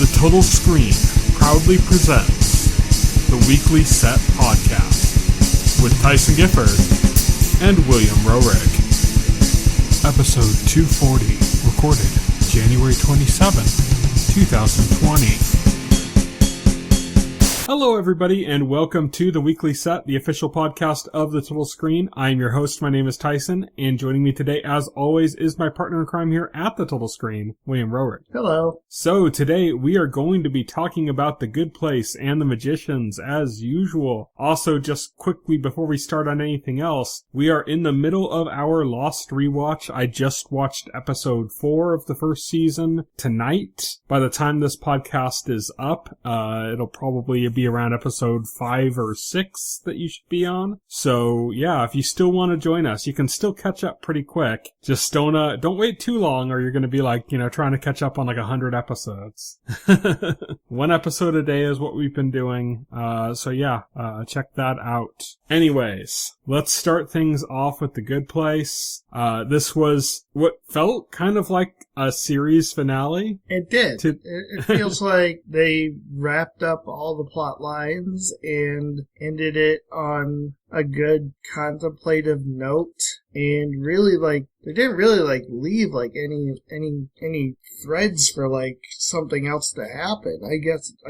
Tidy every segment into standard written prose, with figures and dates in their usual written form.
The Total Screen proudly presents the Weekly Set Podcast with Tyson Gifford and William Rohrig. Episode 240, recorded January 27th, 2020. Hello everybody and welcome to the Weekly Set, the official podcast of the Total Screen. I am your host, my name is Tyson, and joining me today as always is my partner in crime here at the Total Screen, William Rohrig. Hello. So today we are going to be talking about The Good Place and The Magicians as usual. Also, just quickly before we start on anything else, we are in the middle of our Lost rewatch. I just watched episode 4 of the first season tonight. By the time this podcast is up, it'll probably be around episode 5 or 6 that you should be on. So yeah, if you still want to join us, you can still catch up pretty quick. Just don't wait too long or you're going to be trying to catch up on 100 episodes. One episode a day is what we've been doing. So yeah, check that out. Anyways, let's start things off with The Good Place. This was what felt kind of like a series finale. It did. It feels like they wrapped up all the plot lines and ended it on a good contemplative note, and really they didn't really leave any threads for something else to happen. I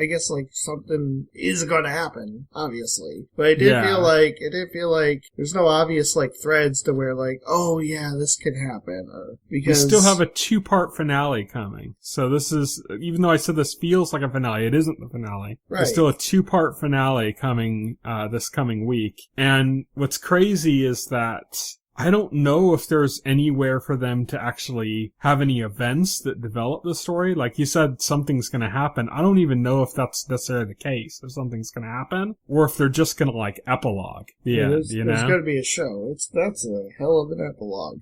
guess something is going to happen, obviously, but it didn't feel like there's no obvious threads to where oh yeah, this could happen, or because we still have a 2-part finale coming. So this is, even though I said this feels like a finale, it isn't the finale. Right. There's still a 2-part finale coming this coming week. And what's crazy is that I don't know if there's anywhere for them to actually have any events that develop the story. Like you said, something's going to happen. I don't even know if that's necessarily the case, if something's going to happen, or if they're just going to epilogue the end, There's going to be a show. That's a hell of an epilogue.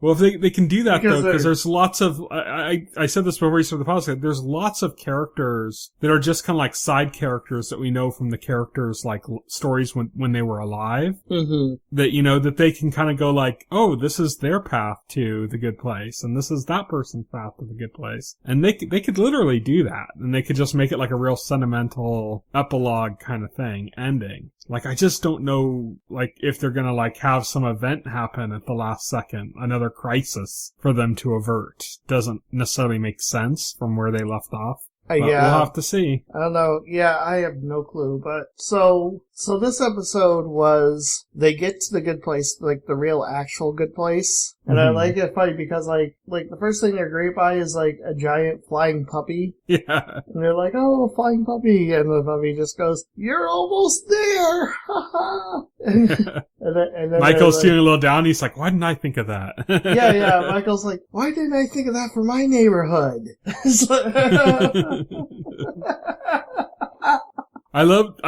Well, if they can do that though, because there's lots of, I said this before we started the podcast, there's lots of characters that are just kind of side characters that we know from the characters' stories when they were alive. Mm-hmm. That, that they can kind of go oh, this is their path to the good place, and this is that person's path to the good place. And they could literally do that, and they could just make it a real sentimental epilogue kind of thing, ending. I just don't know, if they're gonna, have some event happen at the last second, another crisis for them to avert. Doesn't necessarily make sense from where they left off. But we'll have to see. I don't know. Yeah, I have no clue. But so this episode was, they get to the good place, the real actual good place. And I like it funny because the first thing they're greeted by is a giant flying puppy. Yeah. And they're oh, flying puppy. And the puppy just goes, "You're almost there." and then Michael's feeling a little down. He's why didn't I think of that? yeah. Michael's why didn't I think of that for my neighborhood? I love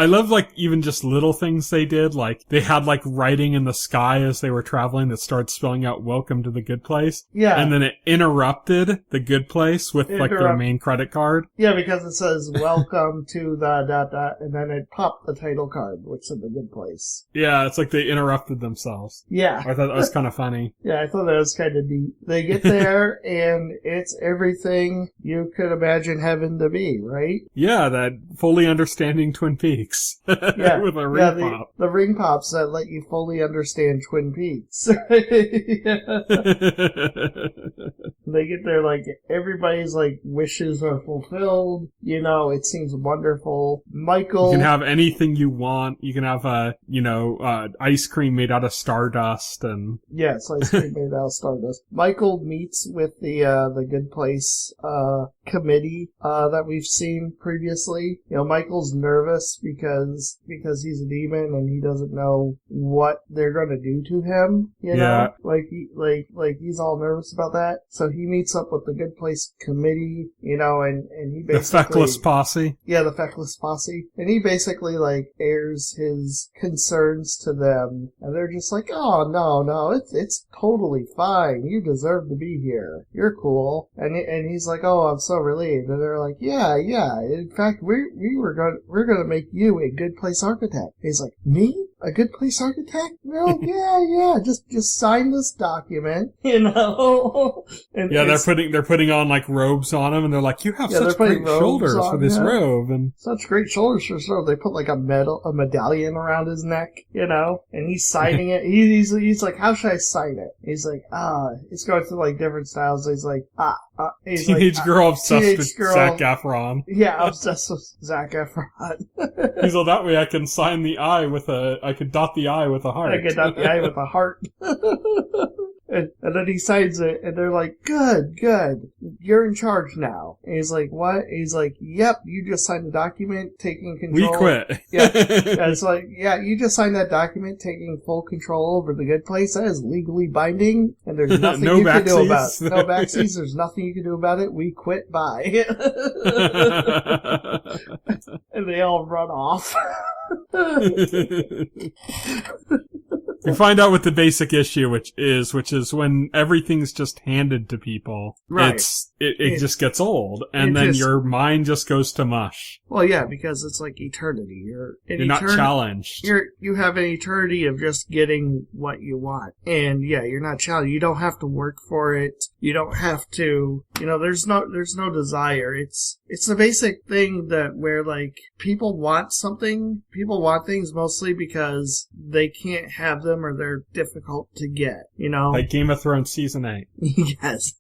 even just little things they did. They had writing in the sky as they were traveling that started spelling out "Welcome to the Good Place." Yeah. And then it interrupted the Good Place with their main credit card. Yeah, because it says "Welcome to the ... and then it popped the title card, which said the Good Place. Yeah, it's they interrupted themselves. Yeah. I thought that was kind of funny. Yeah, I thought that was kind of neat. They get there and it's everything you could imagine heaven to be, right? Yeah, that fully understanding Twin Peaks. Yeah. With a ring pop. The ring pops that let you fully understand Twin Peaks. They get there everybody's wishes are fulfilled. It seems wonderful. Michael, you can have anything you want. You can have ice cream made out of stardust and yes, ice cream made out of stardust. Michael meets with the Good Place committee that we've seen previously. Michael's nervous because he's a demon and he doesn't know what they're going to do to him. Yeah. He's all nervous about that. So he meets up with the Good Place committee, and he basically... The feckless posse? Yeah, the feckless posse. And he basically, airs his concerns to them. And they're just oh, no, it's totally fine. You deserve to be here. You're cool. And he's oh, I'm so relieved. And they're yeah. In fact, we're gonna make you a Good Place architect. He's me? a good place architect? And they're like, yeah, just sign this document, you know? And yeah, they're putting on like robes on them, and they're like, you have such great shoulders for this robe, and such great shoulders for this robe. They put like a medallion around his neck, you know, and he's signing it. He's like, how should I sign it? He's like, it's going through like different styles. He's like, teenage girl obsessed with Zac Efron. Yeah, obsessed with Zac Efron. He's all, that way I can sign the I I could dot the I with a heart. I could dot the I with a heart. And then he signs it, and they're like, good, you're in charge now. And he's like, what? He's like, yep, you just signed the document, taking control. We quit. Yeah, it's like, yeah, you just signed that document, taking full control over the good place. That is legally binding, and there's nothing you can do about it. No backsies, there's nothing you can do about it. We quit, bye. And they all run off. You find out what the basic issue which is when everything's just handed to people. Right. It just gets old, and then your mind just goes to mush. Well, yeah, because it's like eternity. You're not challenged. You have an eternity of just getting what you want, and yeah, you're not challenged. You don't have to work for it. You don't have to. You know, there's no desire. It's the basic thing that where like people want something. People want things mostly because they can't have them or they're difficult to get. You know, like Game of Thrones season 8. Yes.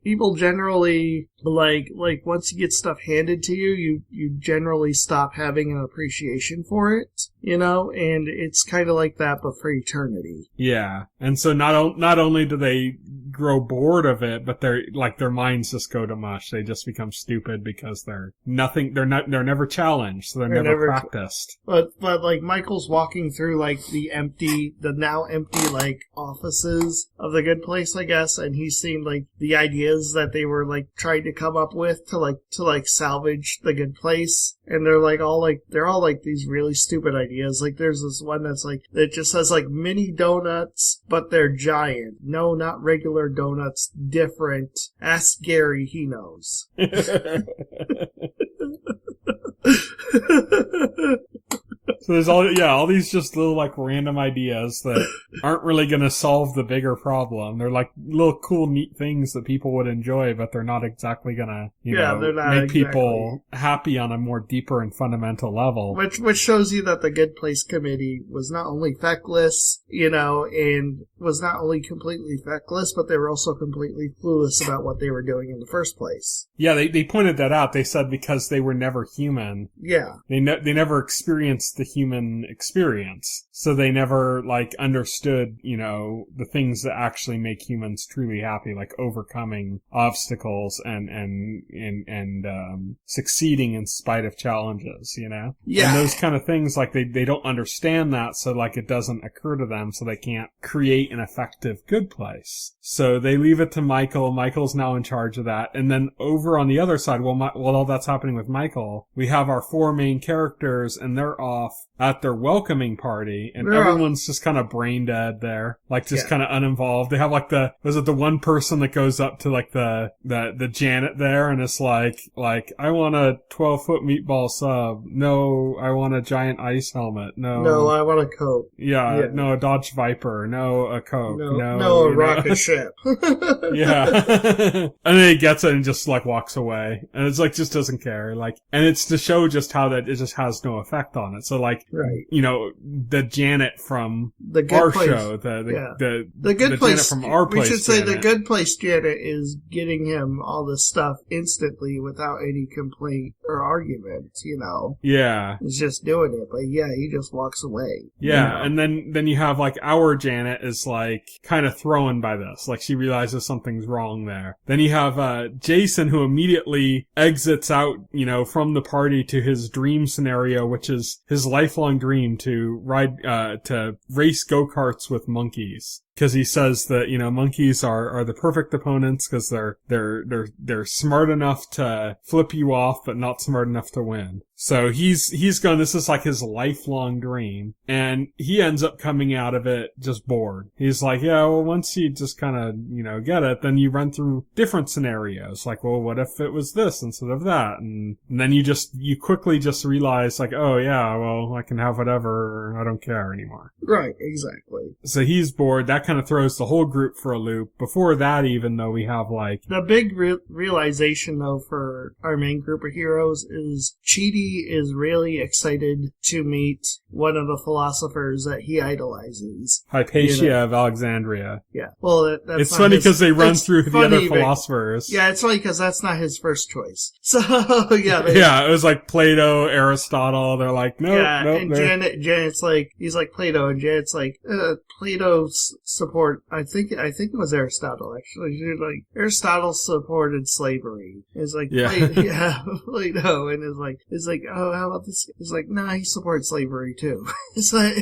People generally like once you get stuff handed to you, you generally stop having an appreciation for it, you know, and it's kind of like that, but for eternity. Yeah, and so not only do they grow bored of it, but their minds just go to mush. They just become stupid because they're never challenged, so they're never practiced. But like Michael's walking through like the now empty like offices of the good place, I guess, and he's seen like the ideas that they were like trying to come up with to salvage the good place. And they're all these really stupid ideas. Like there's this one that's like, that just says like mini donuts, but they're giant. No, not regular donuts, different. Ask Gary, he knows. So there's all these just little like random ideas that aren't really going to solve the bigger problem. They're like little cool neat things that people would enjoy, but they're not exactly going to make people happy on a more deeper and fundamental level. Which shows you that the Good Place Committee was not only feckless, you know, and was not only completely feckless, but they were also completely clueless about what they were doing in the first place. Yeah, they pointed that out. They said because they were never human. Yeah. They never experienced the human experience. So they never, like, understood, you know, the things that actually make humans truly happy, like overcoming obstacles and succeeding in spite of challenges, you know? Yeah. And those kind of things, like, they don't understand that, so, like, it doesn't occur to them, so they can't create an effective good place. So they leave it to Michael. Michael's now in charge of that. And then over on the other side, while all that's happening with Michael, we have our 4 main characters, and they're off at their welcoming party, and everyone's just kind of brain dead there, like just kind of uninvolved. They have like the one person that goes up to like the Janet there, and it's like I want a 12-foot meatball sub. No, I want a giant ice helmet. No, I want a Coke. Yeah, no, a Dodge Viper. No, a Coke. No, a rocket ship. Yeah. And then he gets it and just like walks away, and it's like just doesn't care. Like, and it's to show just how that it just has no effect on it. So like, right, you know, the Janet from the good our place. show, the good place Janet from our place. We should say Janet. the good place Janet is getting him all this stuff instantly without any complaint or argument, you know. Yeah. He's just doing it, but yeah, he just walks away. Yeah, you know? and then you have like our Janet is like kind of thrown by this. Like she realizes something's wrong there. Then you have Jason, who immediately exits out, you know, from the party to his dream scenario, which is his lifelong dream to ride to race go-karts with monkeys. because he says that, monkeys are the perfect opponents because they're smart enough to flip you off, but not smart enough to win. So he's going, this is like his lifelong dream. And he ends up coming out of it just bored. He's like, yeah, well, once you just kind of, get it, then you run through different scenarios. Like, well, what if it was this instead of that? And then you quickly just realize, like, oh yeah, well, I can have whatever, I don't care anymore. Right, exactly. So he's bored. That kind of throws the whole group for a loop. Before that, even though we have like... The big realization, though, for our main group of heroes is Chidi is really excited to meet one of the philosophers that he idolizes. Hypatia of Alexandria. Yeah. Well, that's it's funny because they run through the other philosophers. Yeah, it's funny because that's not his first choice. So, yeah. Yeah, it was like Plato, Aristotle. They're like, no, yeah, nope, and Janet's like, he's like Plato, and Janet's like, Plato's support, I think it was Aristotle, actually. She's like, Aristotle supported slavery. It's like, yeah. Plato, and it's like, oh, how about this? It's like, nah, he supports slavery too. It's like,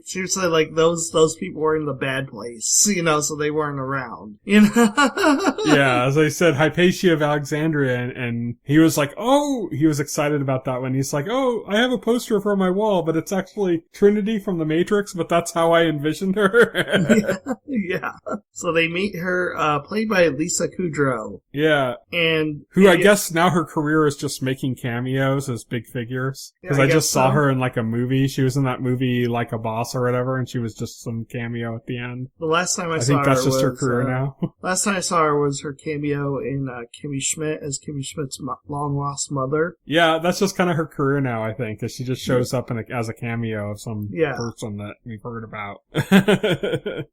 seriously, like, those people were in the bad place, so they weren't around, Yeah, as I said, Hypatia of Alexandria, and he was like, oh, he was excited about that one. He's like, oh, I have a poster for my wall, but it's actually Trinity from the Matrix, but that's how I envisioned her. Yeah. So they meet her, played by Lisa Kudrow. Yeah. And who I guess now her career is just making cameos as big figures. Because I just saw her in like a movie. She was in that movie Like a Boss or whatever, and she was just some cameo at the end. The last time I saw her, I think that's just her career now. Last time I saw her was her cameo in Kimmy Schmidt as Kimmy Schmidt's long-lost mother. Yeah, that's just kind of her career now, I think, because she just shows up as a cameo of some person that we've heard about.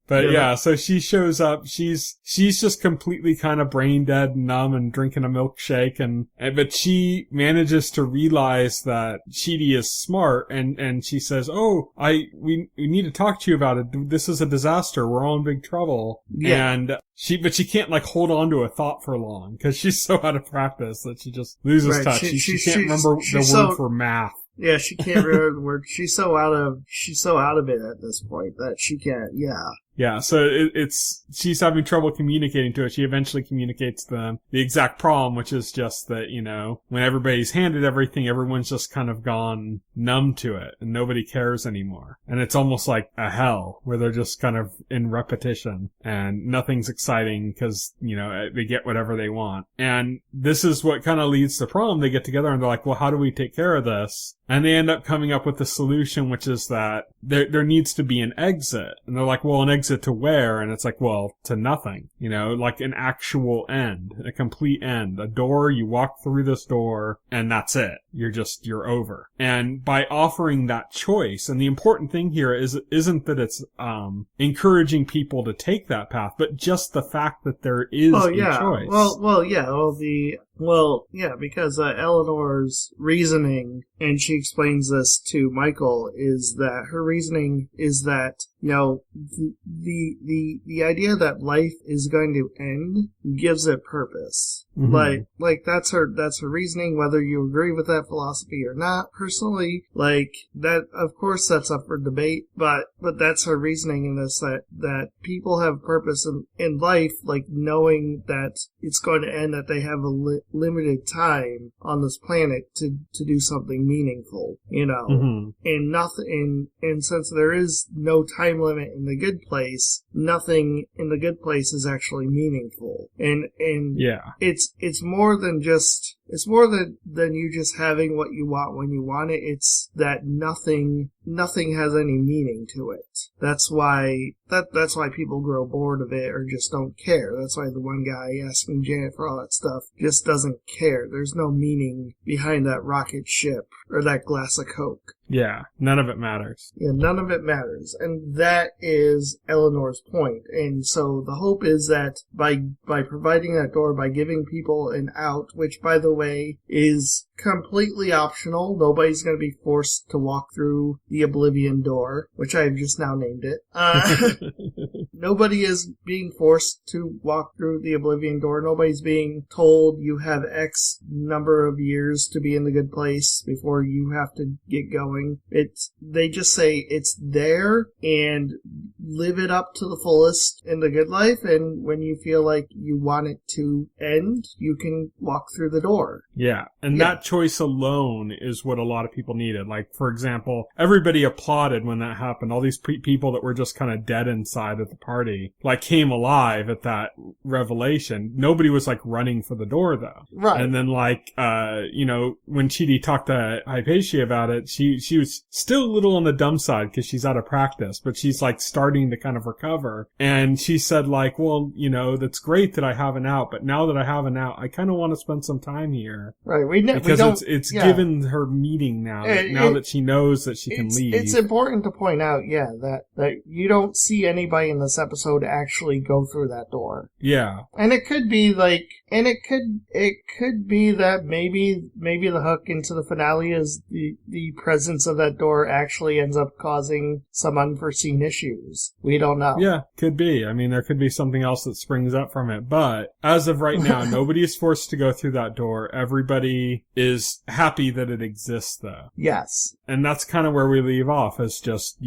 But yeah, so she shows up. She's just completely kind of brain dead and numb and drinking a milkshake, but she manages to realize that Chidi is smart, and she says, "Oh, we need to talk to you about it. This is a disaster. We're all in big trouble." Yeah. And she can't like hold on to a thought for long because she's so out of practice that she just loses touch. She can't remember the word for math. Yeah, she can't remember the word. She's so out of it at this point that she can't. Yeah. Yeah, so she's having trouble communicating to it. She eventually communicates the exact problem, which is just that, when everybody's handed everything, everyone's just kind of gone numb to it and nobody cares anymore. And it's almost like a hell where they're just kind of in repetition and nothing's exciting because, they get whatever they want. And this is what kind of leads to the problem. They get together and they're like, well, how do we take care of this? And they end up coming up with a solution, which is that there needs to be an exit. And they're like, well, an exit to where? And it's like, well, to nothing. Like an actual end, a complete end. A door, you walk through this door, and that's it. You're over. And by offering that choice, and the important thing here isn't that it's encouraging people to take that path, but just the fact that there is a choice. Because Eleanor's reasoning, and she explains this to Michael, is that her reasoning is that, the idea that life is going to end gives it purpose. Mm-hmm. Like that's her reasoning, whether you agree with that philosophy or not. Personally, that, of course, that's up for debate, but that's her reasoning in this, that people have purpose in life, like knowing that it's going to end, that they have a limited time on this planet to do something meaningful, mm-hmm. and nothing, and since there is no time limit in the good place, nothing in the good place is actually meaningful. And it's more than you just having what you want when you want it. It's that nothing has any meaning to it. That's why people grow bored of it or just don't care. That's why the one guy asking Janet for all that stuff just doesn't care. There's no meaning behind that rocket ship or that glass of Coke. Yeah, none of it matters. Yeah, none of it matters. And that is Eleanor's point. And so the hope is that by providing that door, by giving people an out, which, by the way, is completely optional. Nobody's going to be forced to walk through the Oblivion door, which I've just now named it. Nobody is being forced to walk through the Oblivion door. Nobody's being told you have X number of years to be in the good place before you have to get going. They just say it's there and live it up to the fullest in the good life, and when you feel like you want it to end, you can walk through the door. Yeah, and that choice alone is what a lot of people needed. Like, for example, everybody applauded when that happened. All these people that were just kind of dead inside at the party, like, came alive at that revelation. Nobody was, like, running for the door, though. Right. And then, like, when Chidi talked to Hypatia about it, she was still a little on the dumb side because she's out of practice, but she's, like, starting to kind of recover. And she said, like, well, that's great that I have an out, but now that I have an out, I kind of want to spend some time here. Right. Because it's given her meaning now, that she knows that she can leave. It's important to point out, that you don't see anybody in this episode actually go through that door. Yeah. And it could be like, it could be that maybe the hook into the finale is the presence of that door actually ends up causing some unforeseen issues. We don't know. Yeah, could be. I mean, there could be something else that springs up from it. But as of right now, nobody is forced to go through that door. Everybody is happy that it exists, though. Yes. And that's kind of where we leave off. Is just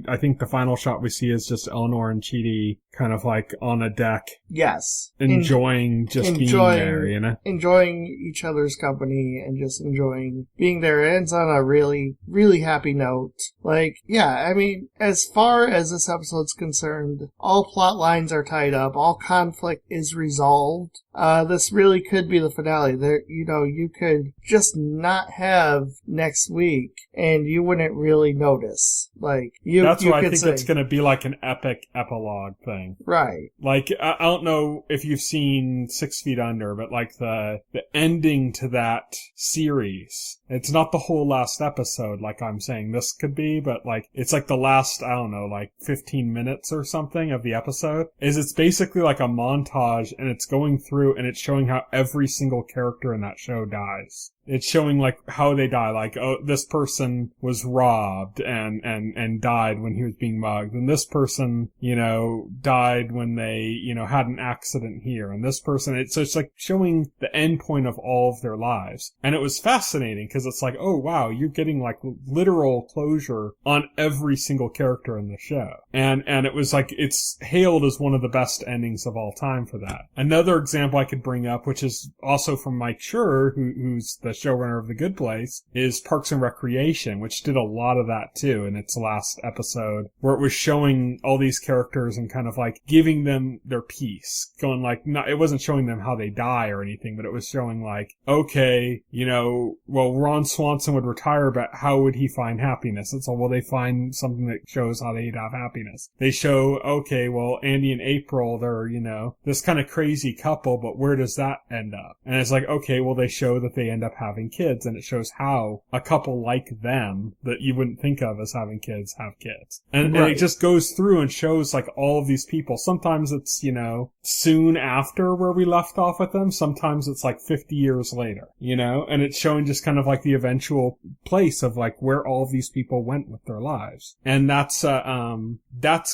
I think the final shot we see is just Eleanor and Chidi kind of like on a deck. Yes. Enjoying being there, Enjoying each other's company and just enjoying being there. It ends on a really, really happy note. Like, I mean, as far as this episode's concerned, all plot lines are tied up. All conflict is resolved. This really could be the finale. There, you could just not have next week and you wouldn't really notice. Like, that's why I think say, it's going to be like an epic epilogue thing. Right. Like, I don't know if you've seen 6 Feet Under, but like the ending to that series, it's not the whole last episode like I'm saying this could be, but like, it's like the last, I don't know, like 15 minutes or something of the episode, it's basically like a montage and it's going through and it's showing how every single character in that show dies. It's showing like how they die, like, oh, this person was robbed and died when he was being mugged, and this person, died when they, had an accident here, and this person, so it's like showing the end point of all of their lives. And it was fascinating because it's like, oh wow, you're getting like literal closure on every single character in the show. And it was like, it's hailed as one of the best endings of all time for that. Another example I could bring up, which is also from Mike Schur, who's the showrunner of The Good Place, is Parks and Recreation, which did a lot of that too in its last episode, where it was showing all these characters and kind of like giving them their piece, going like, it wasn't showing them how they die or anything, but it was showing like, okay, well, Ron Swanson would retire, but how would he find happiness? And so, well, they find something that shows how they'd have happiness. They show, okay, well, Andy and April, they're, this kind of crazy couple, but where does that end up? And it's like, okay, well, they show that they end up having kids, and it shows how a couple like them that you wouldn't think of as having kids have kids. And it just goes through and shows like all of these people. Sometimes it's, soon after where we left off with them. Sometimes it's like 50 years later, and it's showing just kind of like the eventual place of like where all of these people went with their lives. And that's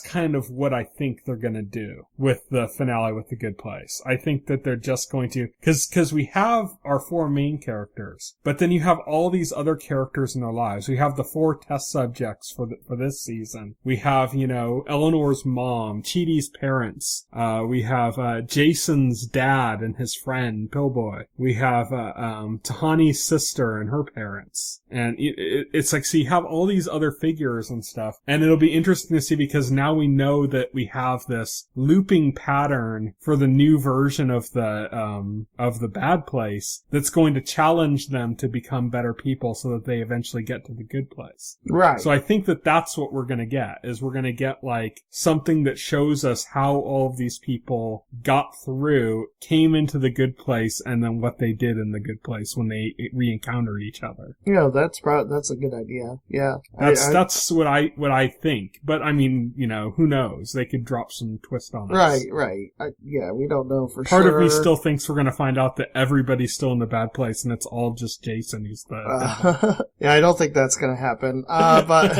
kind of what I think they're going to do with the finale with The Good Place. I think that they're just going to, cause we have our 4 main characters, but then you have all these other characters in their lives. We have the 4 test subjects for this season. We have, Eleanor's mom, Chidi's parents. We have, Jason's dad and his friend, Pillboy. We have, Tahani's sister and her parents. And it's like, so you have all these other figures and stuff. And it'll be interesting to see because now we know that we have this looping pattern for the new version of the bad place that's going to challenge them to become better people so that they eventually get to the good place. Right. So I think that that's what we're going to get, is we're going to get like something that shows us how all of these people got through, came into the good place, and then what they did in the good place when they re-encountered each other. That's a good idea. Yeah. That's what I think. But I mean, who knows? They could drop some twist on us. Right. We don't know for Part sure. of me still thinks we're going to find out that everybody's still in the bad place and it's all all just Jason who's the devil. Yeah, I don't think that's going to happen. But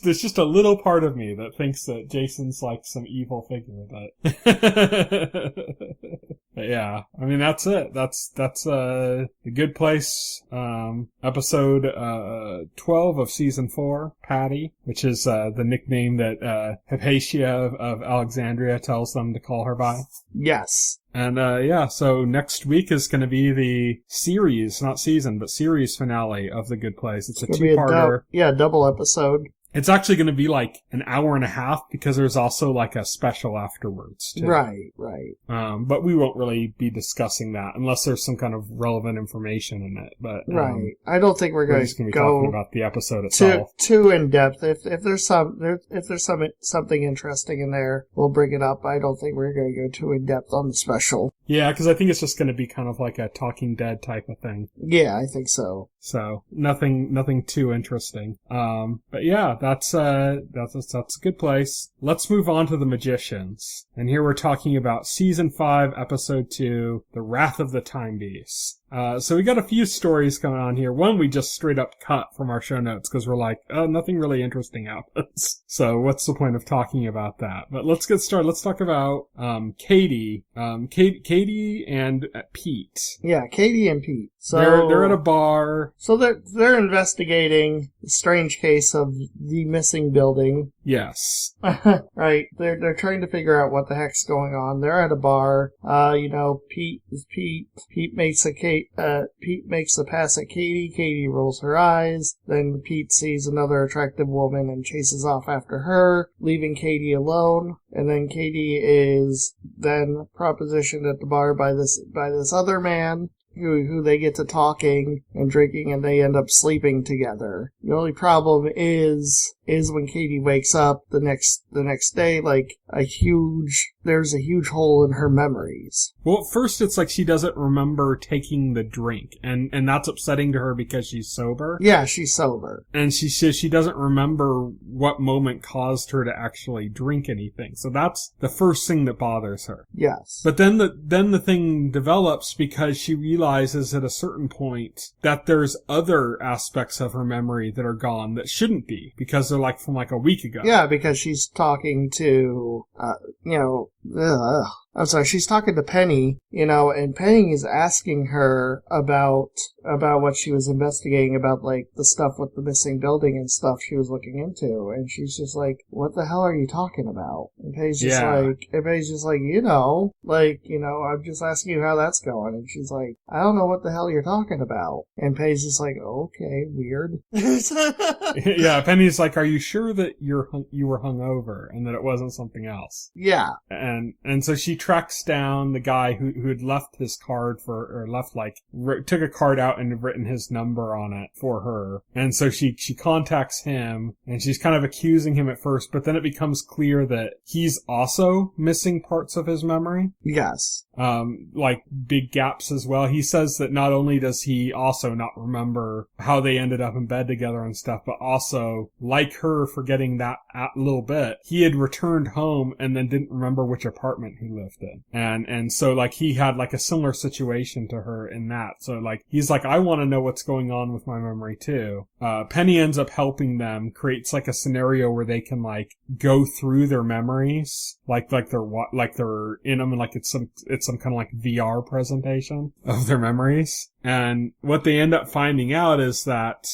there's just a little part of me that thinks that Jason's like some evil figure. But yeah, I mean, that's it. That's The Good Place, episode 12 of season 4, Patty, which is the nickname that Hypatia of Alexandria tells them to call her by. yes. And so next week is going to be the series, not season, but series finale of The Good Place. It's a two-parter. Double episode. It's actually going to be like an hour and a half because there's also like a special afterwards too. Right. But we won't really be discussing that unless there's some kind of relevant information in it. But right. I don't think we're going to be go talking about the episode itself. Too in depth. If there's something interesting in there, we'll bring it up. I don't think we're going to go too in depth on the special. Yeah, because I think it's just going to be kind of like a Talking Dead type of thing. Yeah, I think so. So nothing too interesting. But yeah, that's a Good Place. Let's move on to The Magicians. And here we're talking about season 5, episode 2, The Wrath of the Time Beast. So we got a few stories going on here. One we just straight up cut from our show notes because we're like, oh, nothing really interesting happens. So what's the point of talking about that? But let's get started. Let's talk about Katie. Katie and Pete. Yeah, Katie and Pete. So they're at a bar. So they're investigating the strange case of the missing building. Yes. Right. They're trying to figure out what the heck's going on. They're at a bar. Pete makes a pass at Katie. Katie rolls her eyes. Then Pete sees another attractive woman and chases off after her, leaving Katie alone. And then Katie is then propositioned at the bar by this other man. Who they get to talking and drinking, and they end up sleeping together. The only problem is when Katie wakes up the next day, like there's a huge hole in her memories. Well, at first it's like she doesn't remember taking the drink, and that's upsetting to her because she's sober. Yeah, she's sober. And she says she doesn't remember what moment caused her to actually drink anything. So that's the first thing that bothers her. Yes. But then the thing develops because she realizes at a certain point that there's other aspects of her memory that are gone that shouldn't be because they're like from like a week ago. Yeah, because she's talking to, I'm sorry, she's talking to Penny, and Penny is asking her about what she was investigating about, like, the stuff with the missing building and stuff she was looking into. And she's just like, what the hell are you talking about? And Penny's just like, I'm just asking you how that's going. And she's like, I don't know what the hell you're talking about. And Penny's just like, okay, weird. Yeah, Penny's like, are you sure that you were hungover and that it wasn't something else? Yeah. And so she tracks down the guy who had left his card took a card out and had written his number on it for her. And so she contacts him, and she's kind of accusing him at first, but then it becomes clear that he's also missing parts of his memory. Yes. Like big gaps as well. He says that not only does he also not remember how they ended up in bed together and stuff, but also, like her forgetting that a little bit, he had returned home and then didn't remember which apartment he lived in. And so like he had like a similar situation to her in that. So like he's like, I want to know what's going on with my memory too. Penny ends up helping them, creates like a scenario where they can like go through their memories, like they're in them, and like it's some kind of like VR presentation of their memories. And what they end up finding out is that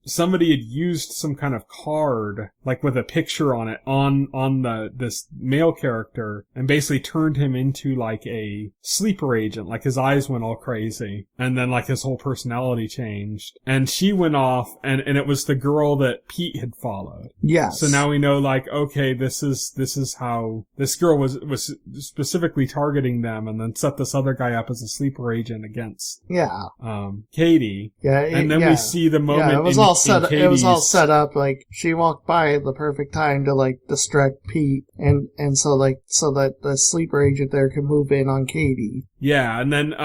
somebody had used some kind of card, like with a picture on it, on this male character, and basically turned him into like a sleeper agent. Like his eyes went all crazy, and then like his whole personality changed. And she went off, and it was the girl that Pete had followed. Yes. So now we know, like, okay, this is how this girl was specifically targeting them, and then set this other guy up as a sleeper agent against. Yeah. Katie. Yeah. And then we see the moment. Yeah, it was all set up. Like she walked by at the perfect time to like distract Pete, and so that the sleeper agent there can move in on Katie. Yeah, and then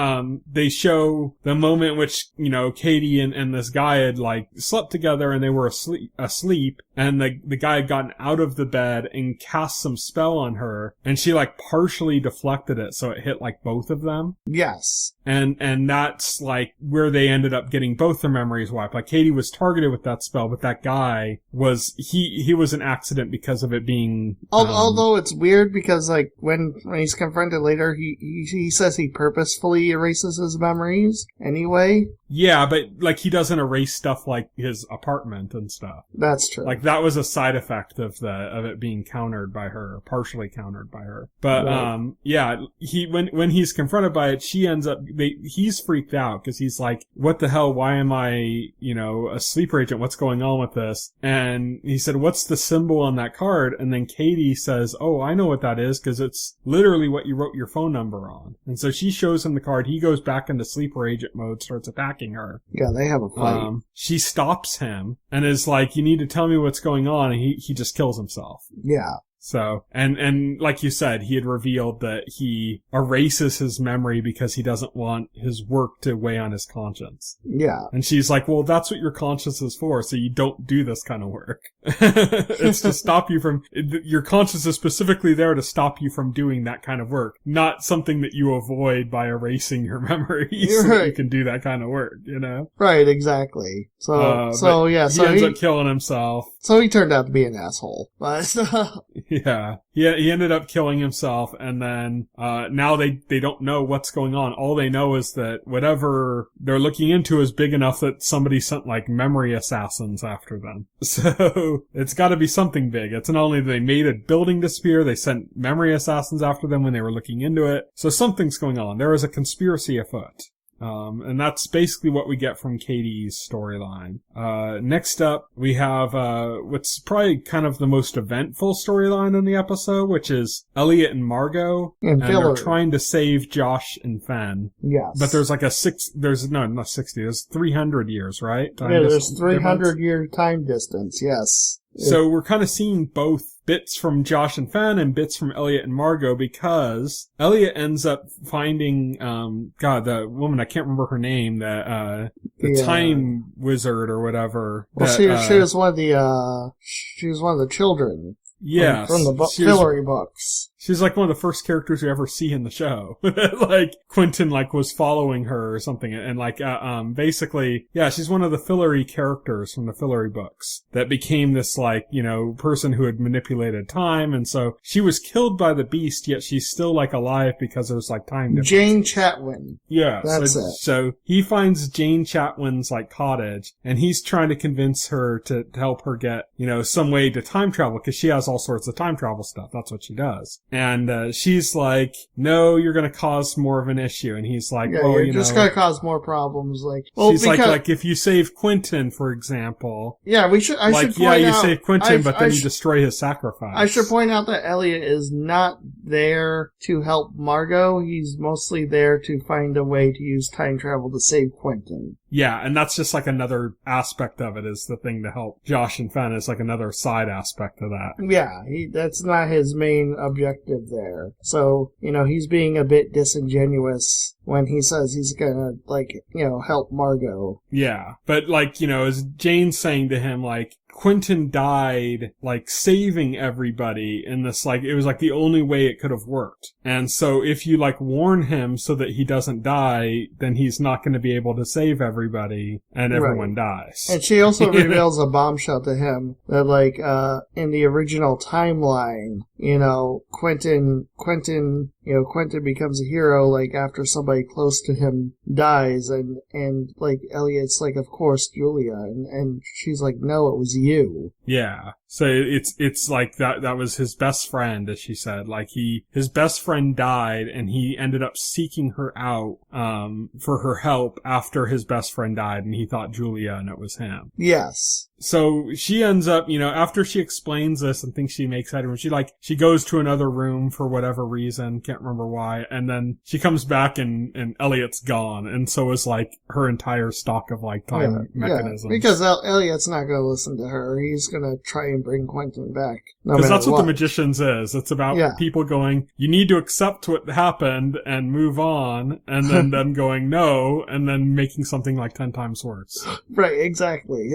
they show the moment in which, Katie and this guy had like slept together and they were asleep, and the guy had gotten out of the bed and cast some spell on her, and she like partially deflected it so it hit like both of them. Yes. And that that's like where they ended up getting both their memories wiped. Like Katie was targeted with that spell, but that guy was, he was an accident because of it being... Although it's weird because, like, when he's confronted later, he says he purposefully erases his memories anyway. Yeah, but, like, he doesn't erase stuff like his apartment and stuff. That's true. Like, that was a side effect of it being countered by her, partially countered by her. But, right. Yeah, when he's confronted by it, she ends up, he's freaked out because he's like, what the hell? Why am I, a sleeper agent? What's going on with this? And he said, what's the symbol on that card? And then Katie says, oh, I know what that is because it's literally what you wrote your phone number on. And so she shows him the card. He goes back into sleeper agent mode, starts attacking her. Yeah, they have a fight. She stops him and is like, you need to tell me what's going on. And he just kills himself. Yeah. So, and like you said, he had revealed that he erases his memory because he doesn't want his work to weigh on his conscience. Yeah. And she's like, well, that's what your conscience is for, so you don't do this kind of work. It's to stop you from, your conscience is specifically there to stop you from doing that kind of work, not something that you avoid by erasing your memories so that you can do that kind of work, Right, exactly. So he ends up killing himself. So he turned out to be an asshole. But Yeah. He ended up killing himself, and then now they don't know what's going on. All they know is that whatever they're looking into is big enough that somebody sent like memory assassins after them. So it's got to be something big. It's not only that they made a building disappear, they sent memory assassins after them when they were looking into it. So something's going on. There is a conspiracy afoot. And that's basically what we get from Katie's storyline. Next up, we have, what's probably kind of the most eventful storyline in the episode, which is Elliot and Margot. And they're trying to save Josh and Fen. Yes. But there's like not 60, there's 300 years, right? There's 300-year time distance, yes. So we're kind of seeing both bits from Josh and Fen and bits from Elliot and Margot because Elliot ends up finding, the woman, I can't remember her name, the time wizard or whatever. Well, she was one of the children. Yeah. From the Fillory books. She's like one of the first characters you ever see in the show. Like, Quentin, was following her or something. And, basically, yeah, she's one of the Fillory characters from the Fillory books that became this, person who had manipulated time. And so she was killed by the beast, yet she's still, alive because there's, time difference. Jane Chatwin. Yeah. That's it. So he finds Jane Chatwin's, cottage, and he's trying to convince her to help her get, some way to time travel, because she has all sorts of time travel stuff. That's what she does. And she's like, no, you're going to cause more of an issue. And he's like, well, you're just going to cause more problems. She's like, if you save Quentin, for example. Yeah, I should point out. You save Quentin, but then you destroy his sacrifice. I should point out that Elliot is not there to help Margot. He's mostly there to find a way to use time travel to save Quentin. Yeah, and that's just another aspect of it, is the thing to help Josh and Fen is another side aspect of that. Yeah, that's not his main objective there. So, he's being a bit disingenuous when he says he's gonna, help Margot. Yeah, but as Jane's saying to him, Quentin died, saving everybody in this, it was, the only way it could have worked. And so if you, warn him so that he doesn't die, then he's not going to be able to save everybody, and everyone dies. And she also reveals a bombshell to him that, in the original timeline, Quentin becomes a hero, after somebody close to him dies, and Elliot's of course, Julia, and she's like, no, it was you. Yeah. So it's that was his best friend, as she said. His best friend died, and he ended up seeking her out, for her help after his best friend died, and he thought Julia, and it was him. Yes. So she ends up, after she explains this and thinks she makes headway, she goes to another room for whatever reason, can't remember why, and then she comes back and Elliot's gone, and so is her entire stock of time mechanisms. Because Elliot's not gonna listen to her. He's gonna try and and bring Quentin back. Because that's what the Magicians is. It's about people going, you need to accept what happened and move on, and then them going, no, and then making something like 10 times worse. Right, exactly.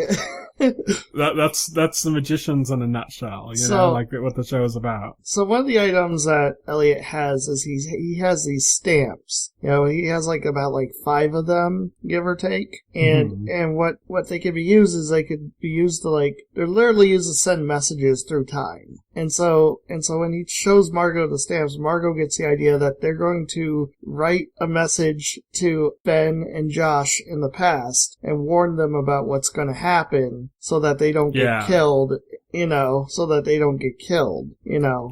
That's the Magicians in a nutshell, you know, like what the show is about. So one of the items that Elliot has is he has these stamps. You know, he has about 5 of them, give or take. And what they could be used is they could be used to they're literally used to send messages through time. And so when he shows Margot the stamps, Margot gets the idea that they're going to write a message to Ben and Josh in the past and warn them about what's going to happen so that they don't get killed, you know,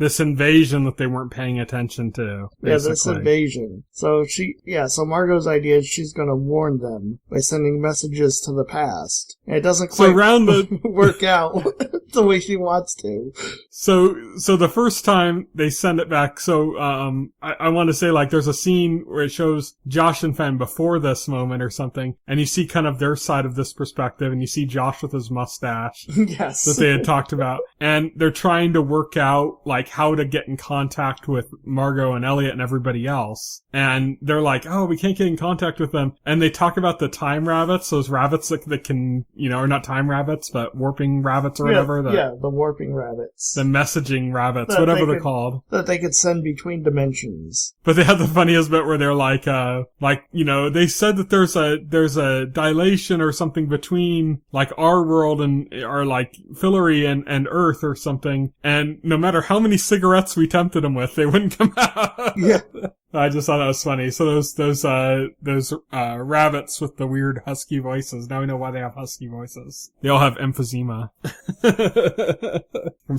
This invasion that they weren't paying attention to, basically. Yeah, this invasion. So so Margot's idea is she's going to warn them by sending messages to the past. And it doesn't quite work out the way she wants to. So the first time they send it back, I want to say there's a scene where it shows Josh and Fen before this moment or something, and you see kind of their side of this perspective, and you see Josh with his mustache. Yes. That they had talked about. And they're trying to work out, how to get in contact with Margot and Elliot and everybody else. And they're like, oh, we can't get in contact with them. And they talk about the time rabbits, those rabbits that can, or not time rabbits, but warping rabbits or whatever. The warping rabbits. The messaging rabbits, whatever they're called. That they could send between dimensions. But they have the funniest bit where they're they said that there's a dilation or something between, our world and our, Fillory and Earth or something. And no matter how many cigarettes we tempted them with, they wouldn't come out. Yeah. I just thought that was funny. So those rabbits with the weird husky voices. Now we know why they have husky voices. They all have emphysema from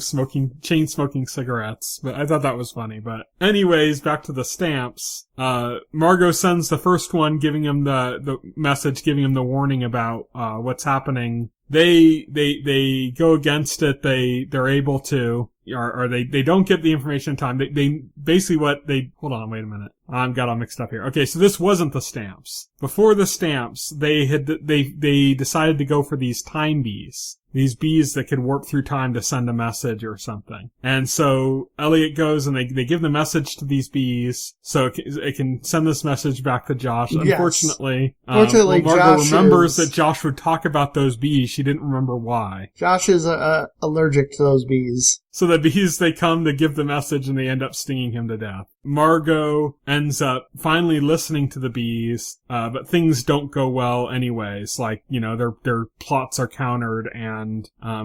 chain smoking cigarettes. But I thought that was funny. But anyways, back to the stamps. Margot sends the first one, giving him the message, giving him the warning about what's happening. They go against it. They're able to. Or they don't get the information in time. They basically hold on, wait a minute. I got all mixed up here. Okay, so this wasn't the stamps. Before the stamps, they decided to go for these time bees. These bees that could warp through time to send a message or something. And so Elliot goes and they give the message to these bees so it can send this message back to Josh. Yes. Unfortunately, Margot remembers that Josh would talk about those bees. She didn't remember why. Josh is allergic to those bees. So the bees, they come to give the message and they end up stinging him to death. Margot ends up finally listening to the bees, but things don't go well anyways. Their plots are countered and,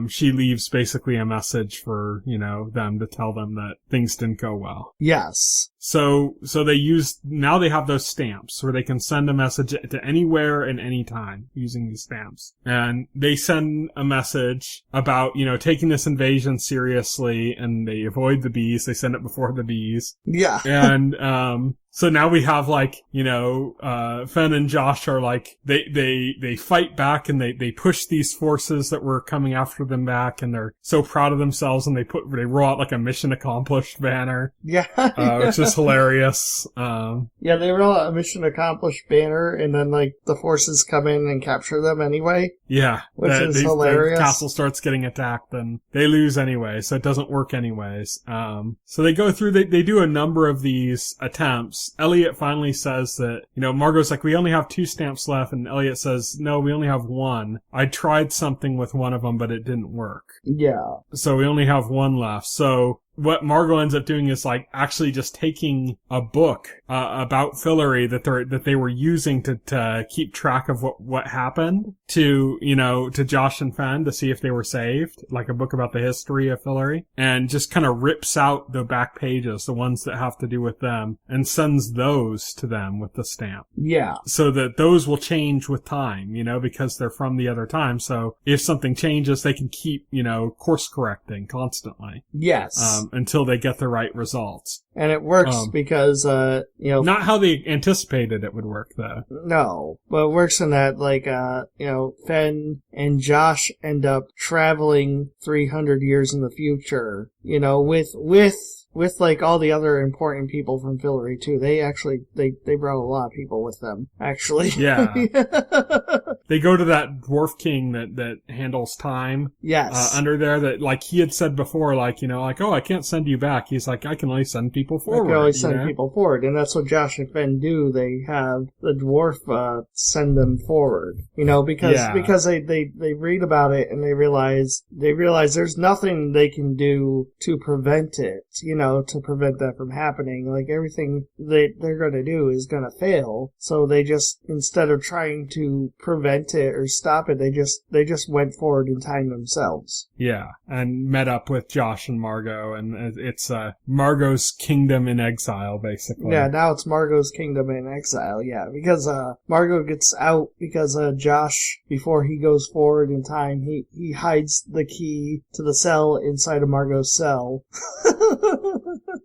she leaves basically a message for, them to tell them that things didn't go well. Yes. So now they have those stamps where they can send a message to anywhere and anytime using these stamps. And they send a message about, taking this invasion seriously, and they avoid the bees. They send it before the bees. Yeah. And, so now we have Fen and Josh are they fight back and they push these forces that were coming after them back, and they're so proud of themselves, and they roll out a mission accomplished banner. Yeah. Which is hilarious. Yeah, they roll out a mission accomplished banner, and then the forces come in and capture them anyway. Yeah. Which is hilarious. The castle starts getting attacked, and they lose anyway, so it doesn't work anyways. So they go through, they do a number of these attempts. Elliot finally says that, Margot's we only have 2 stamps left, and Elliot says, no, we only have 1. I tried something with one of them, but it didn't work. Yeah. So we only have 1 left. So what Margot ends up doing is actually just taking a book about Fillory that they were using to keep track of what happened to Josh and Fen to see if they were saved, a book about the history of Fillory, and just kind of rips out the back pages, the ones that have to do with them, and sends those to them with the stamp. Yeah. So that those will change with time, because they're from the other time. So if something changes, they can keep, course correcting constantly. Yes. Until they get the right results. And it works because, not how they anticipated it would work, though. No, but it works in that, Fen and Josh end up traveling 300 years in the future, with all the other important people from Fillory too. They actually, they brought a lot of people with them, actually. Yeah. they go to that dwarf king that handles time. Yes. Under there that, like, he had said before, like, you know, like, oh, I can't send you back. He's like, I can only send people forward. I can only send people forward. And that's what Josh and Finn do. They have the dwarf, send them forward. You know, because they read about it and they realize there's nothing they can do to prevent it, you know, to prevent that from happening. Like, everything they're gonna do is gonna fail. So they just, instead of trying to prevent it or stop it, they just went forward in time themselves. Yeah, and met up with Josh and Margot, and it's Margot's kingdom in exile, basically. Yeah, now it's Margot's kingdom in exile, yeah, because Margot gets out because Josh, before he goes forward in time, he hides the key to the cell inside of Margot's cell.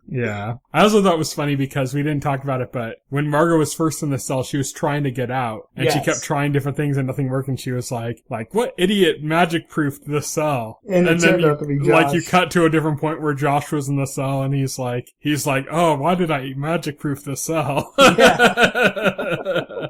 Yeah. I also thought it was funny because we didn't talk about it, but when Margot was first in the cell, she was trying to get out, and she kept trying different things and nothing worked, and she was like, what idiot magic-proofed the cell? And it turned out to be Josh. Like, you cut to a different point where Josh was in the cell, and he's like, oh, why did I magic-proof the cell? Yeah.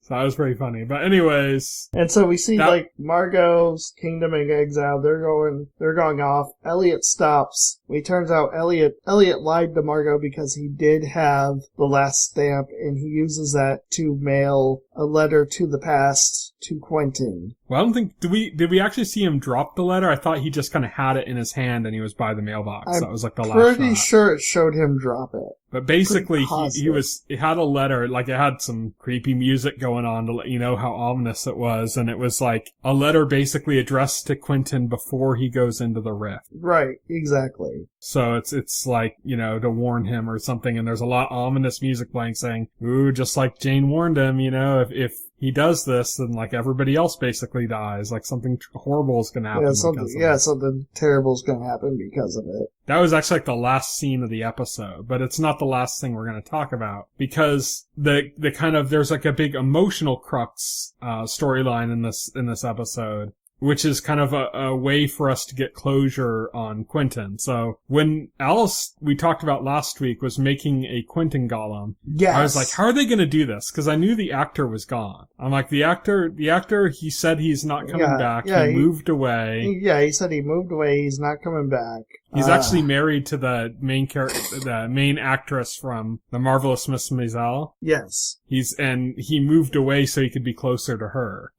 So that was pretty funny. But anyways. And so we see, like, Margot's kingdom in exile. They're going off. Elliot stops. It turns out Elliot lied to Margot because he did have the last stamp, and he uses that to mail a letter to the past to Quentin. Well, I don't think, did we actually see him drop the letter? I thought he just kind of had it in his hand and he was by the mailbox. That was like the last shot. I'm pretty sure it showed him drop it. But basically, he had a letter, like, it had some creepy music going on to let you know how ominous it was, and it was like a letter basically addressed to Quentin before he goes into the rift. Right, exactly. So it's like, you know, to warn him or something, and there's a lot of ominous music playing saying, ooh, just like Jane warned him, you know, if he does this, then, like, everybody else basically dies. Like, something horrible is going to happen. Something terrible is going to happen because of it. That was actually like the last scene of the episode, but it's not the last thing we're going to talk about because the kind of, there's like a big emotional crux, storyline in this episode, which is kind of a way for us to get closure on Quentin. So when Alice, we talked about last week, was making a Quentin golem, yes. I was like, how are they going to do this? Because I knew the actor was gone. I'm like, the actor, he said he's not coming back. He moved away. He said he moved away. He's not coming back. He's actually married to the main character, the main actress from The Marvelous Miss Maisel. Yes. He moved away so he could be closer to her,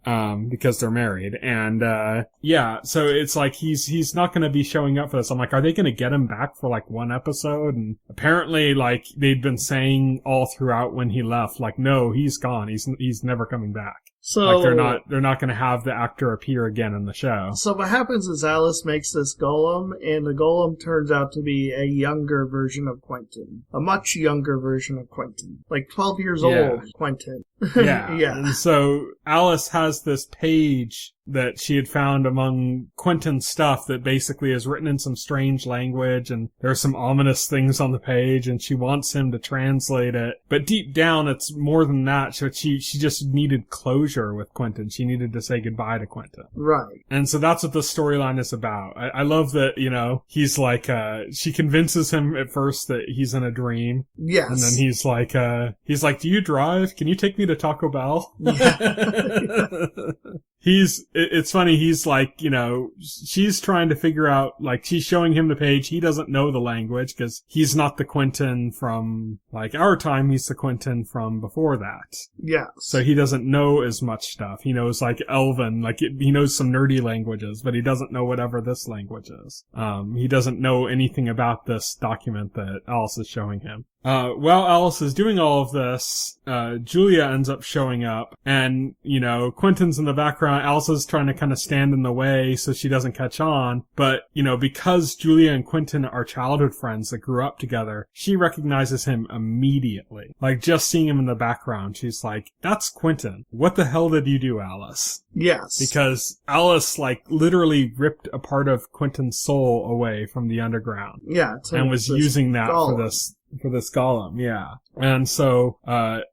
because they're married. And, so it's like he's not going to be showing up for this. I'm like, are they going to get him back for like one episode? And apparently, like, they'd been saying all throughout when he left, like, no, he's gone. He's never coming back. So, like, they're not going to have the actor appear again in the show. So what happens is Alice makes this golem, and the golem turns out to be a younger version of Quentin. A much younger version of Quentin. Like 12 years old Quentin. Yeah. Yeah. And so Alice has this page that she had found among Quentin's stuff that basically is written in some strange language, and there's some ominous things on the page, and she wants him to translate it. But deep down, it's more than that. So she just needed closure with Quentin. She needed to say goodbye to Quentin. Right. And so that's what the storyline is about. I love that, you know, he's like, she convinces him at first that he's in a dream. Yes. And then he's like, do you drive? Can you take me to Taco Bell? Yeah. It's funny, he's like, you know, she's trying to figure out, like, she's showing him the page, he doesn't know the language, because he's not the Quentin from, like, our time, he's the Quentin from before that. Yeah. So he doesn't know as much stuff. He knows, like, Elven, like, he knows some nerdy languages, but he doesn't know whatever this language is. He doesn't know anything about this document that Alice is showing him. While Alice is doing all of this, Julia ends up showing up, and, you know, Quentin's in the background. Alice is trying to kind of stand in the way so she doesn't catch on, but, you know, because Julia and Quentin are childhood friends that grew up together, she recognizes him immediately. Like, just seeing him in the background, she's like, that's Quentin. What the hell did you do, Alice? Yes. Because Alice, like, literally ripped a part of Quentin's soul away from the underground. Yeah. And was using that for this golem, yeah. And so,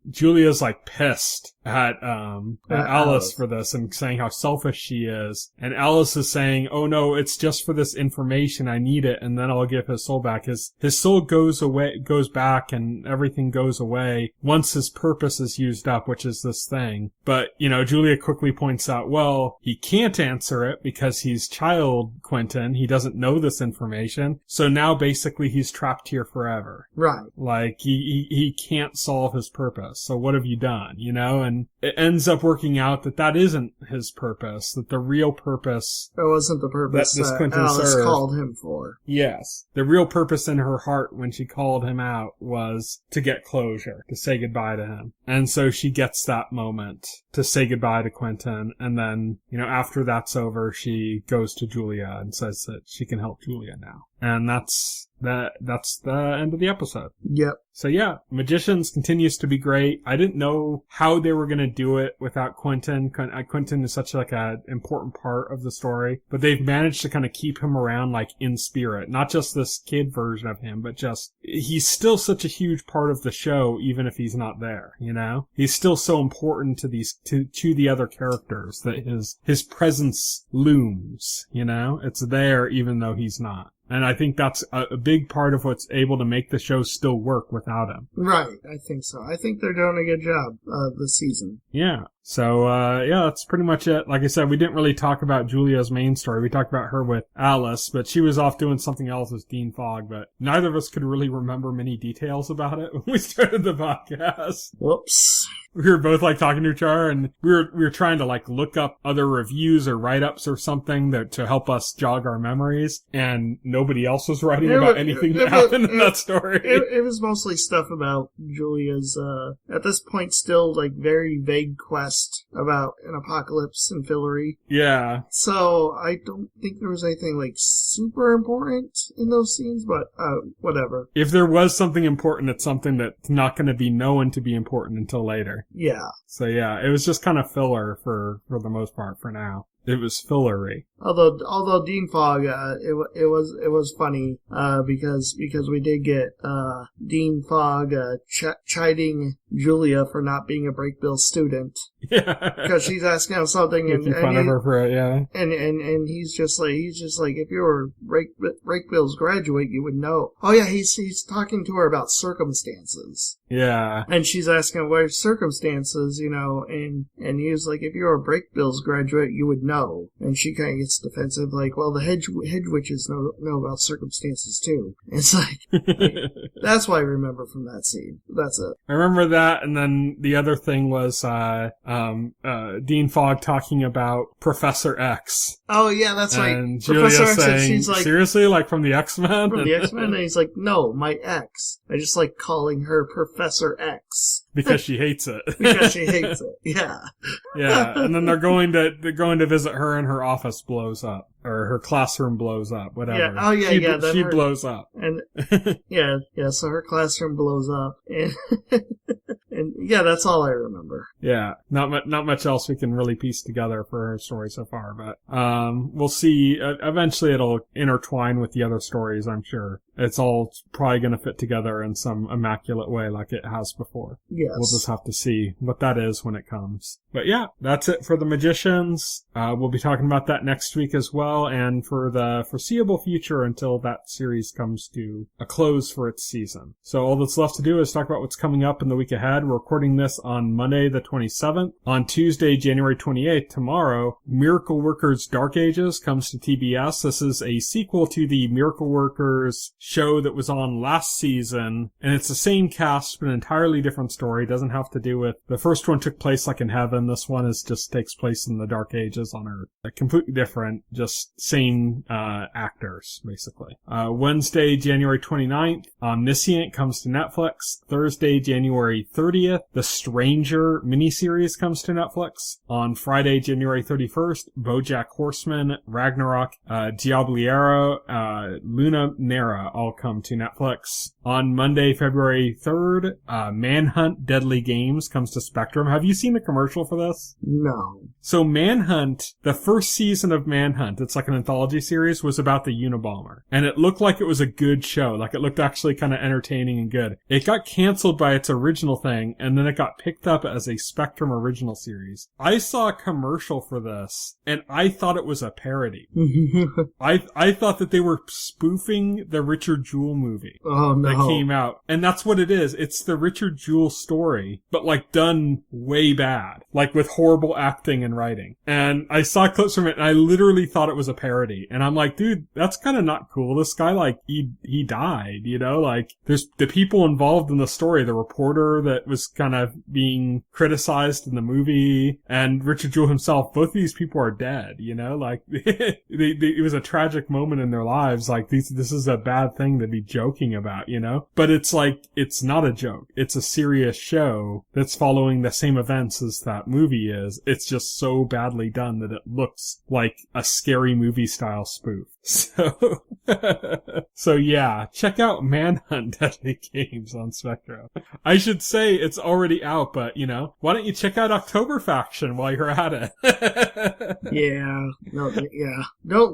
Julia's like pissed at Alice for this and saying how selfish she is. And Alice is saying, oh no, it's just for this information. I need it. And then I'll give his soul back. His soul goes back and everything goes away once his purpose is used up, which is this thing. But, Julia quickly points out, well, he can't answer it because he's child Quentin. He doesn't know this information. So now basically he's trapped here forever. Right. Like he can't solve his purpose. So what have you done? And it ends up working out that isn't his purpose, that the real purpose... It wasn't the purpose that Alice called him for. Yes. The real purpose in her heart when she called him out was to get closure, to say goodbye to him. And so she gets that moment to say goodbye to Quentin. And then, after that's over, she goes to Julia and says that she can help Julia now. And that's the end of the episode. Yep. So yeah, Magicians continues to be great. I didn't know how they were going to do it without Quentin. Quentin is such like an important part of the story, but they've managed to kind of keep him around like in spirit, not just this kid version of him, but just he's still such a huge part of the show, even if he's not there, he's still so important to to the other characters that his presence looms, it's there even though he's not. And I think that's a big part of what's able to make the show still work without him. Right, I think so. I think they're doing a good job this season. Yeah. So, that's pretty much it. Like I said, we didn't really talk about Julia's main story. We talked about her with Alice, but she was off doing something else with Dean Fogg, but neither of us could really remember many details about it when we started the podcast. Whoops. We were both like talking to each other and we were trying to like look up other reviews or write-ups or something to help us jog our memories, and nobody else was writing about anything that happened in that story. It was mostly stuff about Julia's, at this point still like very vague quest about an apocalypse in Fillory. Yeah. So I don't think there was anything like super important in those scenes, but whatever. If there was something important, it's something that's not going to be known to be important until later. Yeah. So yeah, it was just kind of filler for the most part for now. It was fillery. Although Dean Fogg, it was funny, because we did get, Dean Fogg, chiding Julia for not being a Brakebill student. Yeah. Because she's asking him something and fun of her for it, yeah. And he's just like, if you were Brakebill's graduate, you would know. Oh yeah, he's talking to her about circumstances. Yeah. And she's asking him what circumstances, and he was like, if you were a Brakebill's graduate, you would know. And she kind of gets defensive, like, well, the hedge witches know about circumstances too. And it's like that's what I remember from that scene. That's it. I remember that, and then the other thing was Dean Fogg talking about Professor X. Oh yeah, that's right. And Julia saying, she's like, seriously, like from the X-Men? From the X-Men? And he's like, no, my ex. I just like calling her Professor X. Because she hates it. Because she hates it. Yeah. Yeah. And then they're going to visit her and her office blows up. Or her classroom blows up, whatever. Yeah. Oh yeah, She blows up. And yeah, so her classroom blows up. And yeah, that's all I remember. Yeah. Not much else we can really piece together for her story so far, but we'll see. Eventually it'll intertwine with the other stories, I'm sure. It's all probably going to fit together in some immaculate way like it has before. Yes. We'll just have to see what that is when it comes. But yeah, that's it for the Magicians. We'll be talking about that next week as well, and for the foreseeable future until that series comes to a close for its season. So all that's left to do is talk about what's coming up in the week ahead. We're recording this on Monday the 27th. On Tuesday, January 28th, tomorrow, Miracle Workers Dark Ages comes to TBS. This is a sequel to the Miracle Workers show that was on last season, and it's the same cast but an entirely different story. It doesn't have to do with the first one took place like in heaven. This one just takes place in the Dark Ages on Earth. Completely different, just same actors basically. Wednesday, January 29th, Omniscient comes to Netflix. Thursday, January 30th, 30th, the Stranger miniseries comes to Netflix. On Friday, January 31st, BoJack Horseman, Ragnarok, Diabliero, Luna Nera all come to Netflix. On Monday, February 3rd, Manhunt Deadly Games comes to Spectrum. Have you seen the commercial for this? No. So Manhunt, the first season of Manhunt, it's like an anthology series, was about the Unabomber. And it looked like it was a good show. Like it looked actually kind of entertaining and good. It got canceled by its original thing, and then it got picked up as a Spectrum original series. I saw a commercial for this, and I thought it was a parody. I thought that they were spoofing the Richard Jewell movie. Oh, no. That came out. And that's what it is. It's the Richard Jewell story, but like done way bad. Like with horrible acting and writing. And I saw clips from it and I literally thought it was a parody. And I'm like, dude, that's kind of not cool. This guy, like, he died, you know? Like, there's the people involved in the story, the reporter that was kind of being criticized in the movie, and Richard Jewell himself, both of these people are dead, you know? Like, it was a tragic moment in their lives. Like, this is a bad thing to be joking about, you know? But it's like, it's not a joke. It's a serious show that's following the same events as that movie is. It's just so badly done that it looks like a scary movie style spoof. So yeah, check out Manhunt Deadly Games on Spectrum. I should say it's already out, but, you know, why don't you check out October Faction while you're at it? Yeah. No, yeah.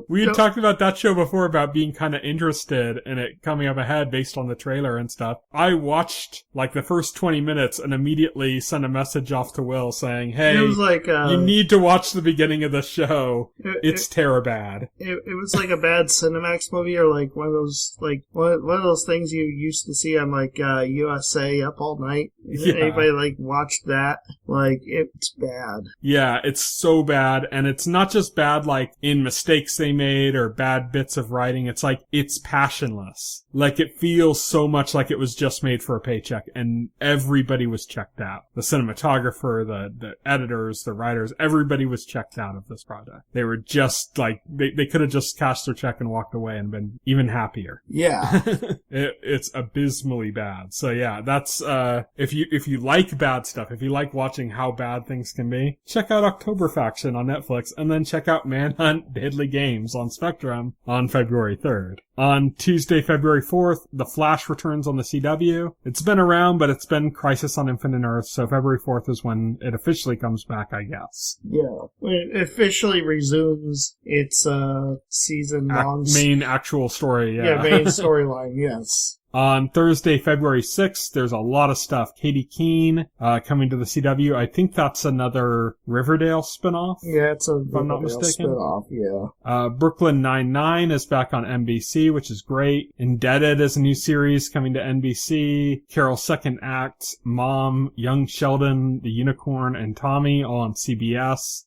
We had talked about that show before about being kind of interested in it coming up ahead based on the trailer and stuff. I watched like the first 20 minutes and immediately sent a message off to Will saying, hey, it was like, you need to watch the beginning of the show. It's terror bad. It was like a bad Cinemax movie, or like one of those, like, one of those things you used to see on like USA Up All Night. Yeah. Anybody like watched that? Like, it's bad. Yeah, it's so bad. And it's not just bad like in mistakes they made or bad bits of writing. It's like, it's passionless. Like, it feels so much like it was just made for a paycheck, and everybody was checked out. The cinematographer, the editors, the writers, everybody was checked out of this project. They were just like, they could have just cashed their check and walked away and been even happier. Yeah. It's abysmally bad. So yeah, that's, if you like bad stuff, if you like watching how bad things can be, check out October Faction on Netflix, and then check out Manhunt Deadly Games on Spectrum on February 3rd. On Tuesday, February 4th, The Flash returns on the CW. It's been around, but it's been Crisis on Infinite Earth, so February 4th is when it officially comes back, I guess. Yeah. When it officially resumes its season-long... main actual story, yeah. Yeah, main storyline, yes. On Thursday, February 6th, there's a lot of stuff. Katie Keene, coming to the CW. I think that's another Riverdale spinoff. Yeah, it's a if I'm not mistaken. spinoff, yeah. Brooklyn Nine-Nine is back on NBC, which is great. Indebted is a new series coming to NBC. Carol's Second Act, Mom, Young Sheldon, The Unicorn, and Tommy all on CBS.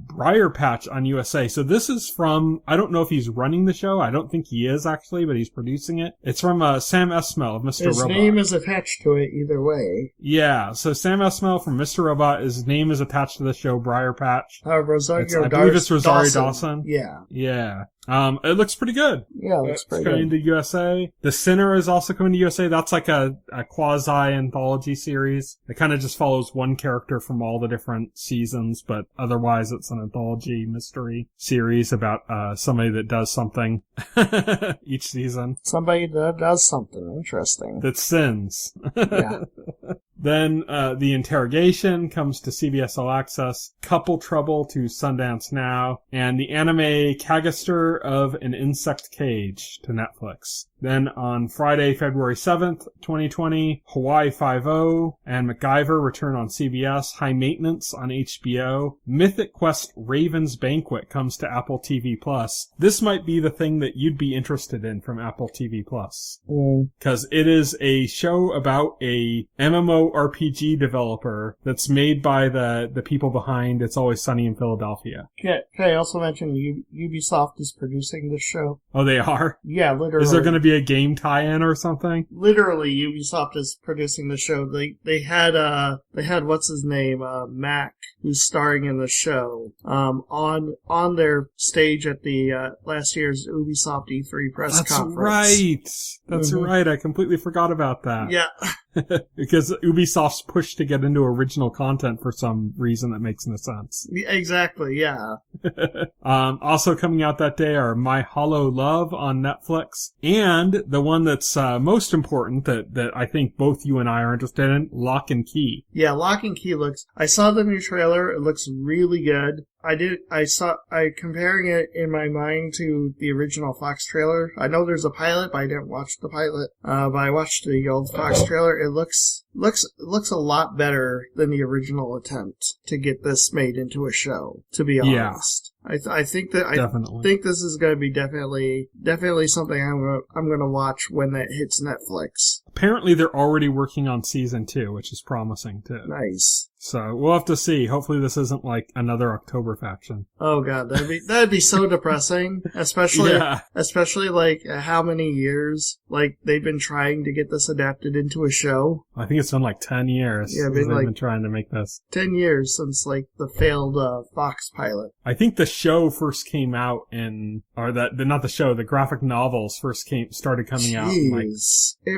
Briar Patch on USA. So this is from, I don't know if he's running the show. I don't think he is actually, but he's producing it. It's from Sam Esmail of Mr. Robot. His name is attached to it either way. Yeah, so Sam Esmail from Mr. Robot, his name is attached to the show Briar Patch. I believe it's Rosario Dawson. Yeah. Yeah. It looks pretty good. Yeah, it looks pretty good. It's coming to USA. The Sinner is also coming to USA. That's like a quasi-anthology series. It kind of just follows one character from all the different seasons, but otherwise it's an anthology mystery series about somebody that does something each season. Somebody that does something interesting. That sins. Yeah. Then The Interrogation comes to CBS All Access, Couple Trouble to Sundance Now, and the anime Kagaster of an Insect Cage to Netflix. Then on Friday, February 7th, 2020, Hawaii Five-0 and MacGyver return on CBS, High Maintenance on HBO, Mythic Quest Raven's Banquet comes to Apple TV+. This might be the thing that you'd be interested in from Apple TV+. Because it is a show about a MMORPG developer that's made by the people behind It's Always Sunny in Philadelphia. Can I also mention Ubisoft is producing this show? Oh, they are? Yeah, literally. Is there going to be be a game tie-in or something? Literally, Ubisoft is producing the show. They had what's his name, Mac, who's starring in the show, on their stage at the last year's Ubisoft E3 press conference. That's right. I completely forgot about that. Yeah. Because Ubisoft's pushed to get into original content for some reason that makes no sense. Exactly, yeah. Also coming out that day are My Hollow Love on Netflix, and the one that's most important that I think both you and I are interested in, Lock and Key. Yeah, Lock and Key I saw the new trailer. It looks really good. Comparing it in my mind to the original Fox trailer. I know there's a pilot, but I didn't watch the pilot. But I watched the old Fox trailer. It looks a lot better than the original attempt to get this made into a show, to be honest. I think this is going to be definitely something I'm going to watch when that hits Netflix. Apparently they're already working on season 2, which is promising too. Nice. So we'll have to see. Hopefully this isn't like another October faction. Oh god, that'd be so depressing. Especially like how many years like they've been trying to get this adapted into a show. I think it's been like 10 years. Yeah, they've been trying to make this. 10 years since like the failed Fox pilot. I think the show first came out the graphic novels first started coming out in like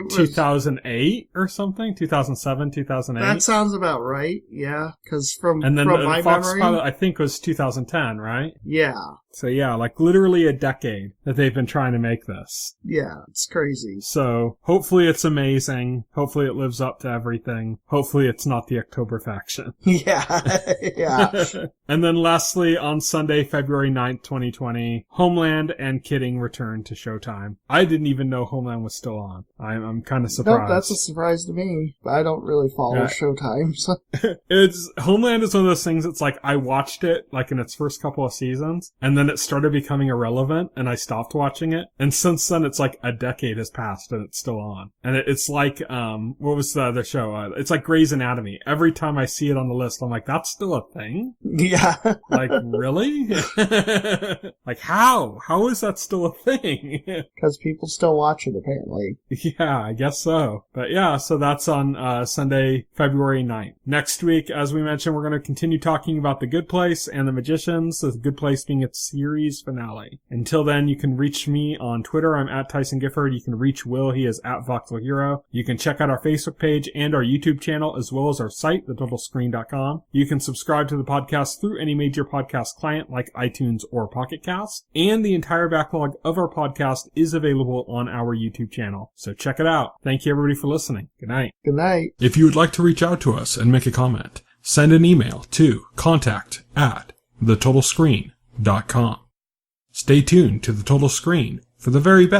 2008 or something, 2007, 2008. That sounds about right. Yeah, because from my Fox memory, pilot I think was 2010, right? Yeah. So yeah, like literally a decade that they've been trying to make this. Yeah, it's crazy. So hopefully it's amazing. Hopefully it lives up to everything. Hopefully it's not the October faction. Yeah, yeah. And then lastly, on Sunday, February 9th, 2020, Homeland and Kidding return to Showtime. I didn't even know Homeland was still on. I'm kind of surprised. No, that's a surprise to me. I don't really follow Showtime. So. Homeland is one of those things that's like, I watched it like in its first couple of seasons, and then it started becoming irrelevant, and I stopped watching it. And since then, it's like a decade has passed, and it's still on. And it's like, what was the other show? It's like Grey's Anatomy. Every time I see it on the list, I'm like, that's still a thing? Yeah. Like, really? Like, how? How is that still a thing? Because people still watch it, apparently. Yeah, I guess so. But yeah, so that's on Sunday, February 9th. Next week, as we mentioned, we're going to continue talking about The Good Place and The Magicians, The Good Place being its series finale. Until then, you can reach me on Twitter. I'm at Tyson Gifford. You can reach Will. He is at Voxel Hero. You can check out our Facebook page and our YouTube channel, as well as our site, thetotalscreen.com. You can subscribe to the podcast through any major podcast client like iTunes or Pocket Cast. And the entire backlog of our podcast is available on our YouTube channel. So check it out. Thank you, everybody, for listening. Good night. Good night. If you would like to reach out to us and make a comment, send an email to contact@thetotalscreen.com. Stay tuned to The Total Screen for the very best